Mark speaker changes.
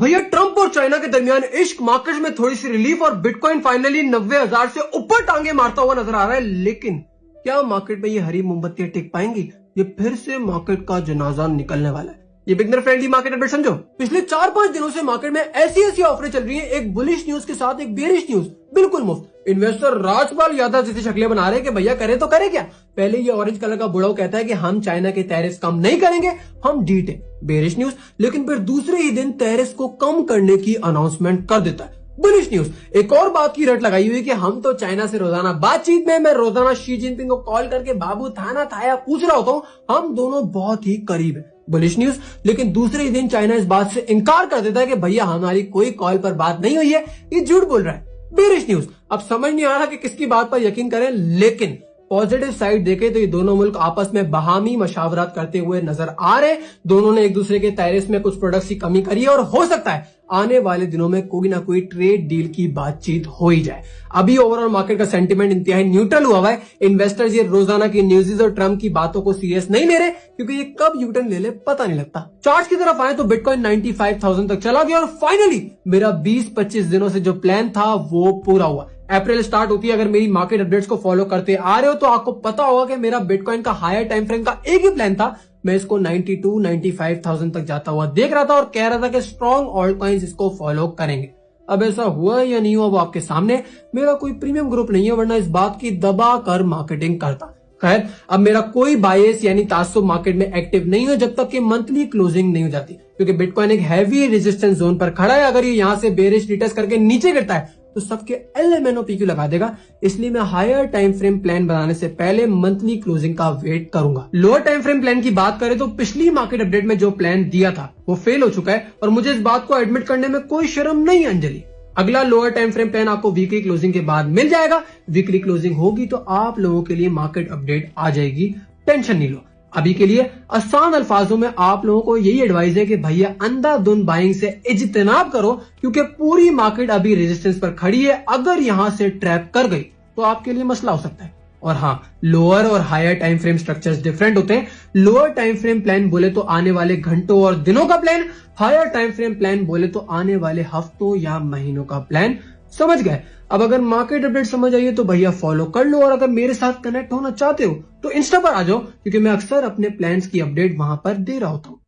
Speaker 1: भैया ट्रंप और चाइना के दरमियान इश्क, मार्केट में थोड़ी सी रिलीफ और बिटकॉइन फाइनली 90,000 से ऊपर टांगे मारता हुआ नजर आ रहा है। लेकिन क्या मार्केट में ये हरी मोमबत्तियां टिक पाएंगी? ये फिर से मार्केट का जनाजा निकलने वाला है। ये बिगनर फ्रेंडली मार्केट अपडेट समझो। पिछले 4-5 दिनों से मार्केट में ऐसी ऑफरें चल रही हैं, एक बुलिश न्यूज के साथ एक बेरिश न्यूज, बिल्कुल मुफ्त। इन्वेस्टर राजपाल यादव जैसी शक्लें बना रहे हैं कि भैया करे तो करे क्या। पहले ये ऑरेंज कलर का बुढ़ाऊ कहता है कि हम चाइना के टैरिफ कम नहीं करेंगे, हम डीट है, बेरिश न्यूज। लेकिन फिर दूसरे ही दिन टैरिफ को कम करने की अनाउंसमेंट कर देता है, बुलिश न्यूज। एक और बात की रट लगाई हुई कि हम तो चाइना से रोजाना बातचीत में, मैं रोजाना शी जिनपिंग को कॉल करके बाबू थाना थाया पूछ रहा होता हूँ, हम दोनों बहुत ही करीब है, बुलिश न्यूज। लेकिन दूसरे ही दिन चाइना इस बात से इनकार कर देता है कि भैया हमारी कोई कॉल पर बात नहीं हुई है, ये झूठ बोल रहा है, बेरिश न्यूज। अब समझ नहीं आ रहा कि किसकी बात पर यकीन करें, लेकिन पॉजिटिव साइड देखें तो ये दोनों मुल्क आपस में बहामी मशावरत करते हुए नजर आ रहे हैं। दोनों ने एक दूसरे के टैरिफ में कुछ प्रोडक्ट्स की कमी करी है और हो सकता है आने वाले दिनों में कोई ना कोई ट्रेड डील की बातचीत हो ही जाए। अभी ओवरऑल मार्केट का सेंटीमेंट इंतहाई न्यूट्रल हुआ है। इन्वेस्टर्स ये रोजाना की न्यूज़ और ट्रम्प की बातों को सीरियस नहीं ले रहे, क्योंकि ये कब यूटर्न ले ले पता नहीं लगता। चार्ट की तरफ आए तो बिटकॉइन 95,000 तक चला गया और फाइनली मेरा 20-25 दिनों से जो प्लान था वो पूरा हुआ। अप्रैल स्टार्ट होती है। अगर मेरी मार्केट अपडेट्स को फॉलो करते आ रहे हो तो आपको पता होगा कि मेरा बिटकॉइन का हायर टाइम फ्रेम का एक ही प्लान था। मैं इसको 92-95,000 तक जाता हुआ देख रहा था और कह रहा था कि स्ट्रॉन्ग ऑल्ट कॉइन्स इसको फॉलो करेंगे। अब ऐसा हुआ या नहीं हुआ वो आपके सामने। मेरा कोई प्रीमियम ग्रुप नहीं है, वरना इस बात की दबा कर मार्केटिंग करता। खैर, अब मेरा कोई बायस यानी तासुब मार्केट में एक्टिव नहीं है जब तक कि मंथली क्लोजिंग नहीं हो जाती, क्योंकि बिटकॉइन एक हैवी रेजिस्टेंस जोन पर खड़ा है। अगर ये यहां से बेरिश रिटेस्ट करके नीचे गिरता है तो सबके LMNOP लगा देगा। इसलिए मैं हायर टाइम फ्रेम प्लान बनाने से पहले मंथली क्लोजिंग का वेट करूंगा। लोअर टाइम फ्रेम प्लान की बात करें तो पिछली मार्केट अपडेट में जो प्लान दिया था वो फेल हो चुका है और मुझे इस बात को एडमिट करने में कोई शर्म नहीं अंजलि। अगला लोअर टाइम फ्रेम प्लान आपको वीकली क्लोजिंग के बाद मिल जाएगा। वीकली क्लोजिंग होगी तो आप लोगों के लिए मार्केट अपडेट आ जाएगी, टेंशन नहीं लो। अभी के लिए आसान अल्फाजों में आप लोगों को यही एडवाइस है कि भैया अंधाधुंध बाइंग से इज्तनाब करो, क्योंकि पूरी मार्केट अभी रेजिस्टेंस पर खड़ी है। अगर यहां से ट्रैप कर गई तो आपके लिए मसला हो सकता है। और हाँ, लोअर और higher time frame structures different होते हैं। लोअर टाइम फ्रेम प्लान बोले तो आने वाले घंटों और दिनों का plan, higher time frame plan बोले तो आने वाले हफ्तों या महीनों का प्लान। समझ गए? अब अगर मार्केट अपडेट समझ आई है तो भैया फॉलो कर लो, और अगर मेरे साथ कनेक्ट होना चाहते हो तो इंस्टा पर आ जाओ, क्योंकि मैं अक्सर अपने प्लान्स की अपडेट वहां पर दे रहा होता हूँ।